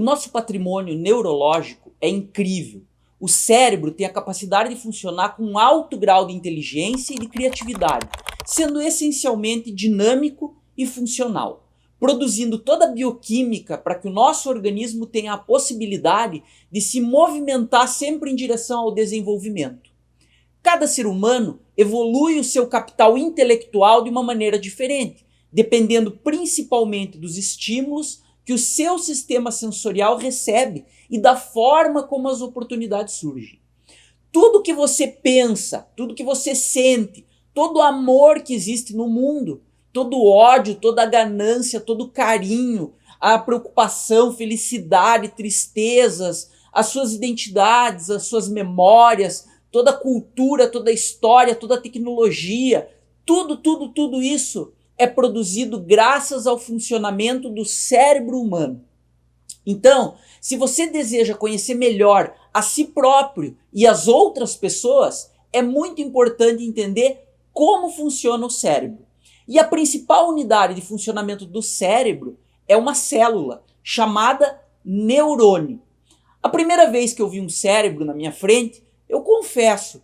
nosso patrimônio neurológico é incrível. O cérebro tem a capacidade de funcionar com um alto grau de inteligência e de criatividade, sendo essencialmente dinâmico e funcional, produzindo toda a bioquímica para que o nosso organismo tenha a possibilidade de se movimentar sempre em direção ao desenvolvimento. Cada ser humano evolui o seu capital intelectual de uma maneira diferente, dependendo principalmente dos estímulos que o seu sistema sensorial recebe e da forma como as oportunidades surgem. Tudo que você pensa, tudo que você sente, todo o amor que existe no mundo, todo o ódio, toda a ganância, todo o carinho, a preocupação, felicidade, tristezas, as suas identidades, as suas memórias, toda a cultura, toda a história, toda a tecnologia, tudo isso é produzido graças ao funcionamento do cérebro humano. Então, se você deseja conhecer melhor a si próprio e as outras pessoas, é muito importante entender como funciona o cérebro. E a principal unidade de funcionamento do cérebro é uma célula chamada neurônio. A primeira vez que eu vi um cérebro na minha frente, eu confesso,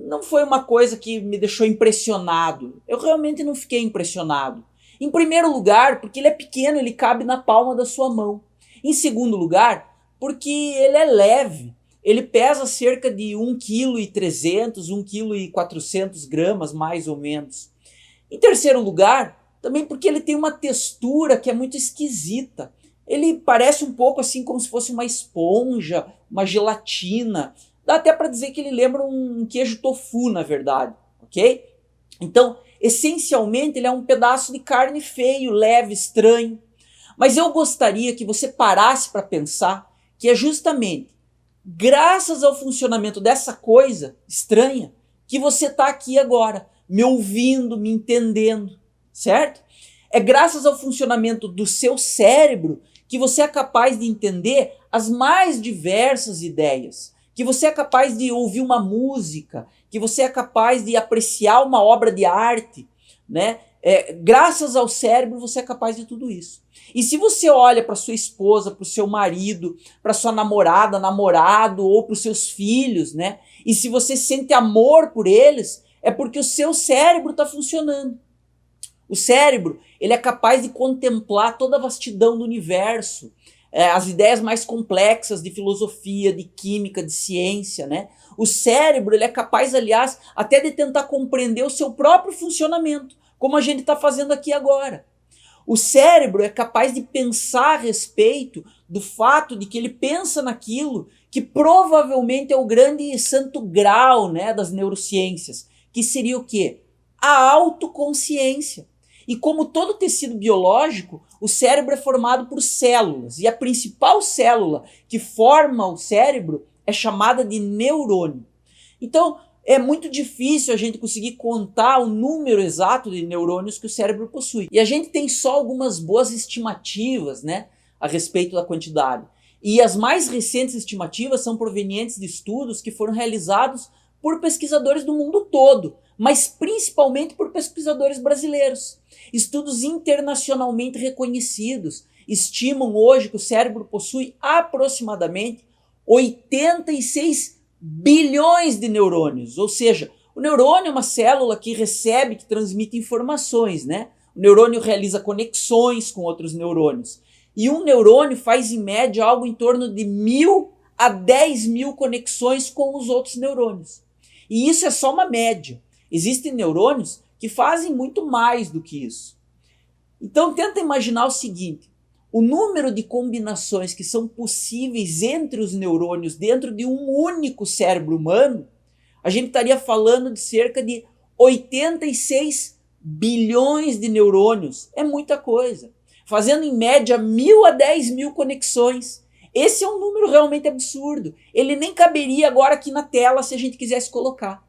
não foi uma coisa que me deixou impressionado. Eu realmente não fiquei impressionado. Em primeiro lugar, porque ele é pequeno, ele cabe na palma da sua mão. Em segundo lugar, porque ele é leve. Ele pesa cerca de 1,3 kg, 1,4 kg, mais ou menos. Em terceiro lugar, também porque ele tem uma textura que é muito esquisita. Ele parece um pouco assim como se fosse uma esponja, uma gelatina. Dá até para dizer que ele lembra um queijo tofu, na verdade, ok? Então, essencialmente, ele é um pedaço de carne feio, leve, estranho. Mas eu gostaria que você parasse para pensar que é justamente graças ao funcionamento dessa coisa estranha que você está aqui agora, me ouvindo, me entendendo, certo? É graças ao funcionamento do seu cérebro que você é capaz de entender as mais diversas ideias, que você é capaz de ouvir uma música, que você é capaz de apreciar uma obra de arte, né? Graças ao cérebro você é capaz de tudo isso. E se você olha para sua esposa, para o seu marido, para sua namorada, namorado ou para os seus filhos, né? E se você sente amor por eles, é porque o seu cérebro está funcionando. O cérebro, ele é capaz de contemplar toda a vastidão do universo, as ideias mais complexas de filosofia, de química, de ciência, né? O cérebro, ele é capaz, aliás, até de tentar compreender o seu próprio funcionamento, como a gente está fazendo aqui agora. O cérebro é capaz de pensar a respeito do fato de que ele pensa naquilo que provavelmente é o grande santo grau, né, das neurociências, que seria o quê? A autoconsciência. E como todo tecido biológico, o cérebro é formado por células. E a principal célula que forma o cérebro é chamada de neurônio. Então, é muito difícil a gente conseguir contar o número exato de neurônios que o cérebro possui. E a gente tem só algumas boas estimativas, né, a respeito da quantidade. E as mais recentes estimativas são provenientes de estudos que foram realizados por pesquisadores do mundo todo, mas principalmente por pesquisadores brasileiros. Estudos internacionalmente reconhecidos estimam hoje que o cérebro possui aproximadamente 86 bilhões de neurônios, ou seja, o neurônio é uma célula que recebe, que transmite informações, né? O neurônio realiza conexões com outros neurônios. E um neurônio faz, em média, algo em torno de 1.000 a 10.000 conexões com os outros neurônios. E isso é só uma média. Existem neurônios que fazem muito mais do que isso. Então tenta imaginar o seguinte: o número de combinações que são possíveis entre os neurônios dentro de um único cérebro humano, a gente estaria falando de cerca de 86 bilhões de neurônios. É muita coisa. Fazendo em média 1.000 a 10.000 conexões. Esse é um número realmente absurdo. Ele nem caberia agora aqui na tela se a gente quisesse colocar.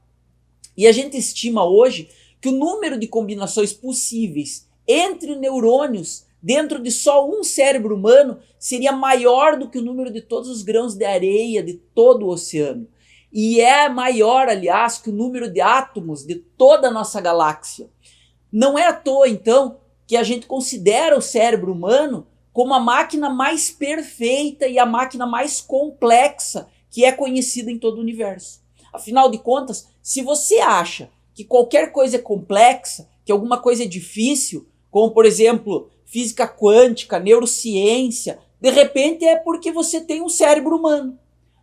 E a gente estima hoje que o número de combinações possíveis entre neurônios dentro de só um cérebro humano seria maior do que o número de todos os grãos de areia de todo o oceano. E é maior, aliás, que o número de átomos de toda a nossa galáxia. Não é à toa, então, que a gente considera o cérebro humano como a máquina mais perfeita e a máquina mais complexa que é conhecida em todo o universo. Afinal de contas, se você acha que qualquer coisa é complexa, que alguma coisa é difícil, como por exemplo física quântica, neurociência, de repente é porque você tem um cérebro humano.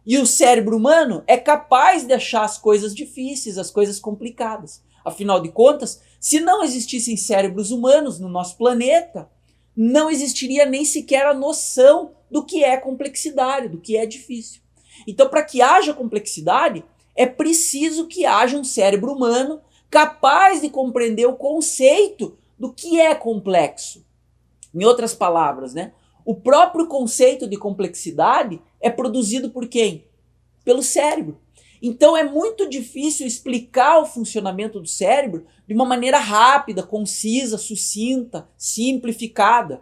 E o cérebro humano é capaz de achar as coisas difíceis, as coisas complicadas. Afinal de contas, se não existissem cérebros humanos no nosso planeta, não existiria nem sequer a noção do que é complexidade, do que é difícil. Então, para que haja complexidade, é preciso que haja um cérebro humano capaz de compreender o conceito do que é complexo. Em outras palavras, né? O próprio conceito de complexidade é produzido por quem? Pelo cérebro. Então é muito difícil explicar o funcionamento do cérebro de uma maneira rápida, concisa, sucinta, simplificada.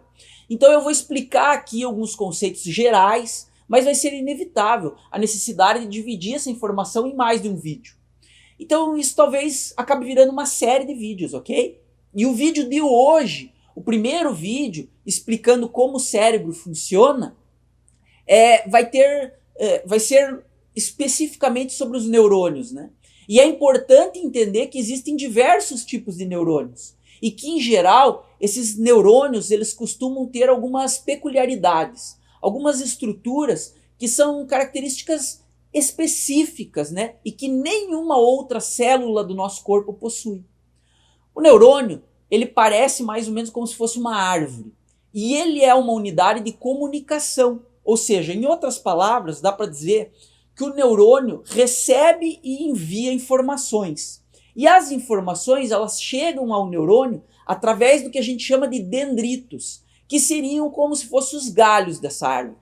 Então eu vou explicar aqui alguns conceitos gerais, mas vai ser inevitável a necessidade de dividir essa informação em mais de um vídeo. Então isso talvez acabe virando uma série de vídeos, ok? E o vídeo de hoje, o primeiro vídeo explicando como o cérebro funciona, vai ser especificamente sobre os neurônios, né? E é importante entender que existem diversos tipos de neurônios e que, em geral, esses neurônios eles costumam ter algumas peculiaridades, algumas estruturas que são características específicas, né? E que nenhuma outra célula do nosso corpo possui. O neurônio, ele parece mais ou menos como se fosse uma árvore e ele é uma unidade de comunicação, ou seja, em outras palavras, dá para dizer que o neurônio recebe e envia informações. E as informações elas chegam ao neurônio através do que a gente chama de dendritos, que seriam como se fossem os galhos dessa árvore.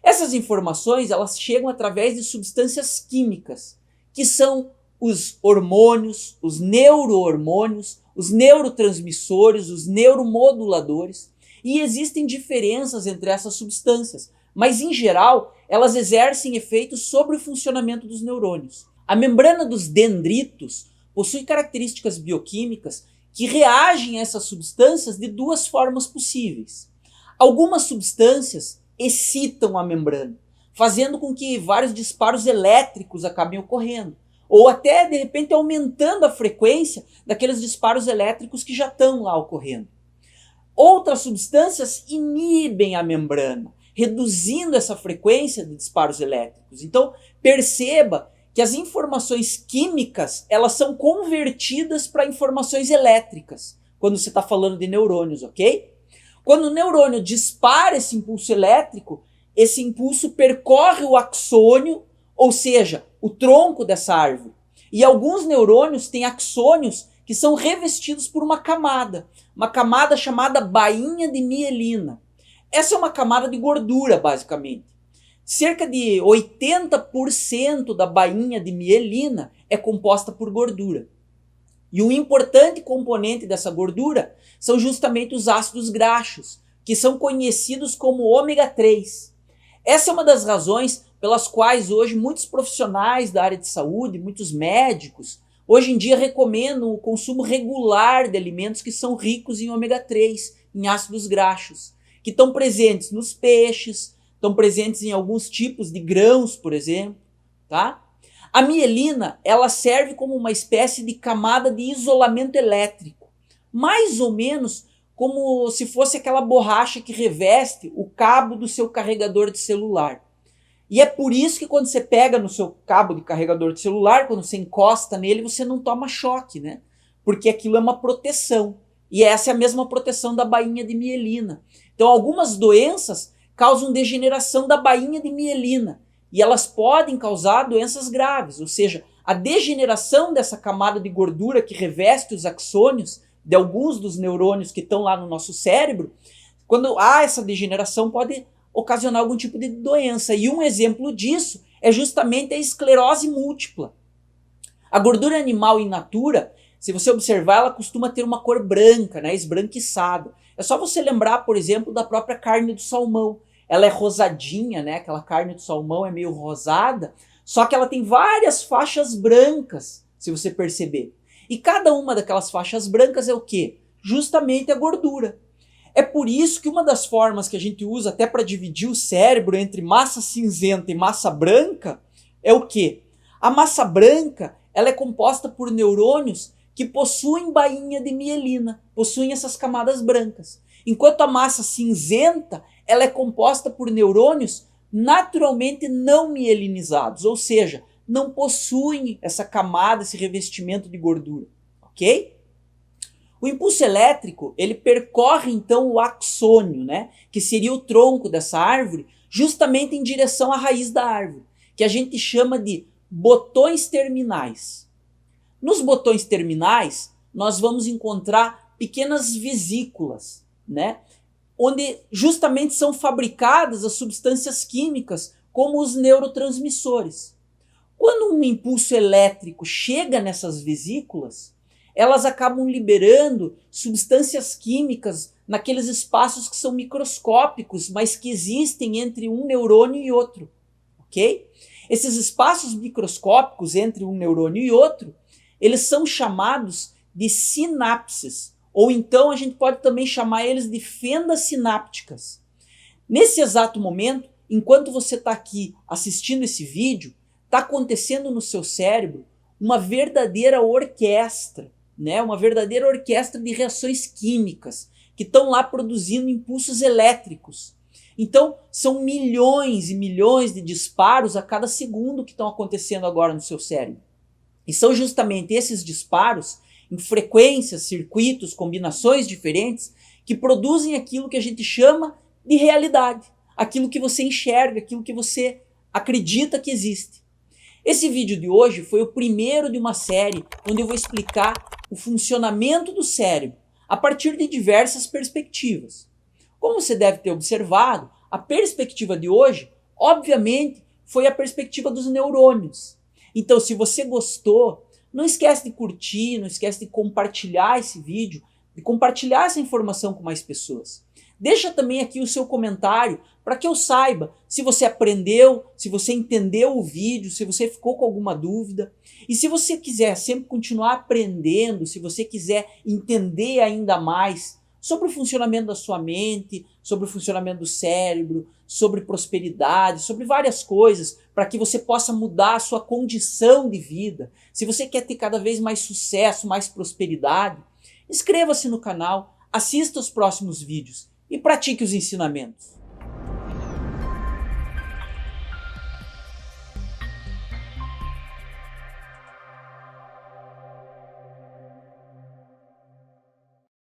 Essas informações elas chegam através de substâncias químicas, que são os hormônios, os neurohormônios, os neurotransmissores, os neuromoduladores, e existem diferenças entre essas substâncias, mas em geral elas exercem efeitos sobre o funcionamento dos neurônios. A membrana dos dendritos possui características bioquímicas que reagem a essas substâncias de duas formas possíveis. Algumas substâncias excitam a membrana, fazendo com que vários disparos elétricos acabem ocorrendo, ou até de repente aumentando a frequência daqueles disparos elétricos que já estão lá ocorrendo. Outras substâncias inibem a membrana, reduzindo essa frequência de disparos elétricos. Então, perceba que as informações químicas elas são convertidas para informações elétricas, quando você está falando de neurônios, ok? Quando o neurônio dispara esse impulso elétrico, esse impulso percorre o axônio, ou seja, o tronco dessa árvore. E alguns neurônios têm axônios que são revestidos por uma camada chamada bainha de mielina. Essa é uma camada de gordura, basicamente. Cerca de 80% da bainha de mielina é composta por gordura. E um importante componente dessa gordura são justamente os ácidos graxos, que são conhecidos como ômega 3. Essa é uma das razões pelas quais hoje muitos profissionais da área de saúde, muitos médicos, hoje em dia recomendam o consumo regular de alimentos que são ricos em ômega 3, em ácidos graxos, que estão presentes nos peixes, estão presentes em alguns tipos de grãos, por exemplo, tá? A mielina, ela serve como uma espécie de camada de isolamento elétrico, mais ou menos como se fosse aquela borracha que reveste o cabo do seu carregador de celular. E é por isso que quando você pega no seu cabo de carregador de celular, quando você encosta nele, você não toma choque, né? Porque aquilo é uma proteção. E essa é a mesma proteção da bainha de mielina. Então algumas doenças causam degeneração da bainha de mielina. E elas podem causar doenças graves, ou seja, a degeneração dessa camada de gordura que reveste os axônios de alguns dos neurônios que estão lá no nosso cérebro, quando há essa degeneração pode ocasionar algum tipo de doença. E um exemplo disso é justamente a esclerose múltipla. A gordura animal in natura, se você observar, ela costuma ter uma cor branca, né, esbranquiçada. É só você lembrar, por exemplo, da própria carne do salmão. Ela é rosadinha, né? Aquela carne do salmão é meio rosada, só que ela tem várias faixas brancas, se você perceber. E cada uma daquelas faixas brancas é o quê? Justamente a gordura. É por isso que uma das formas que a gente usa até para dividir o cérebro entre massa cinzenta e massa branca é o quê? A massa branca, ela é composta por neurônios que possuem bainha de mielina, possuem essas camadas brancas. Enquanto a massa cinzenta, ela é composta por neurônios naturalmente não mielinizados, ou seja, não possuem essa camada, esse revestimento de gordura, ok? O impulso elétrico, ele percorre então o axônio, né, que seria o tronco dessa árvore, justamente em direção à raiz da árvore, que a gente chama de botões terminais. Nos botões terminais, nós vamos encontrar pequenas vesículas, né, onde justamente são fabricadas as substâncias químicas como os neurotransmissores. Quando um impulso elétrico chega nessas vesículas, elas acabam liberando substâncias químicas naqueles espaços que são microscópicos, mas que existem entre um neurônio e outro, ok? Esses espaços microscópicos entre um neurônio e outro, eles são chamados de sinapses, ou então a gente pode também chamar eles de fendas sinápticas. Nesse exato momento, enquanto você está aqui assistindo esse vídeo, está acontecendo no seu cérebro uma verdadeira orquestra, né? Uma verdadeira orquestra de reações químicas que estão lá produzindo impulsos elétricos. Então, são milhões e milhões de disparos a cada segundo que estão acontecendo agora no seu cérebro. E são justamente esses disparos, em frequências, circuitos, combinações diferentes, que produzem aquilo que a gente chama de realidade. Aquilo que você enxerga, aquilo que você acredita que existe. Esse vídeo de hoje foi o primeiro de uma série onde eu vou explicar o funcionamento do cérebro a partir de diversas perspectivas. Como você deve ter observado, a perspectiva de hoje, obviamente, foi a perspectiva dos neurônios. Então, se você gostou, não esquece de curtir, não esquece de compartilhar esse vídeo, de compartilhar essa informação com mais pessoas. Deixa também aqui o seu comentário para que eu saiba se você aprendeu, se você entendeu o vídeo, se você ficou com alguma dúvida. E se você quiser sempre continuar aprendendo, se você quiser entender ainda mais sobre o funcionamento da sua mente, sobre o funcionamento do cérebro, sobre prosperidade, sobre várias coisas, para que você possa mudar a sua condição de vida. Se você quer ter cada vez mais sucesso, mais prosperidade, inscreva-se no canal, assista os próximos vídeos e pratique os ensinamentos.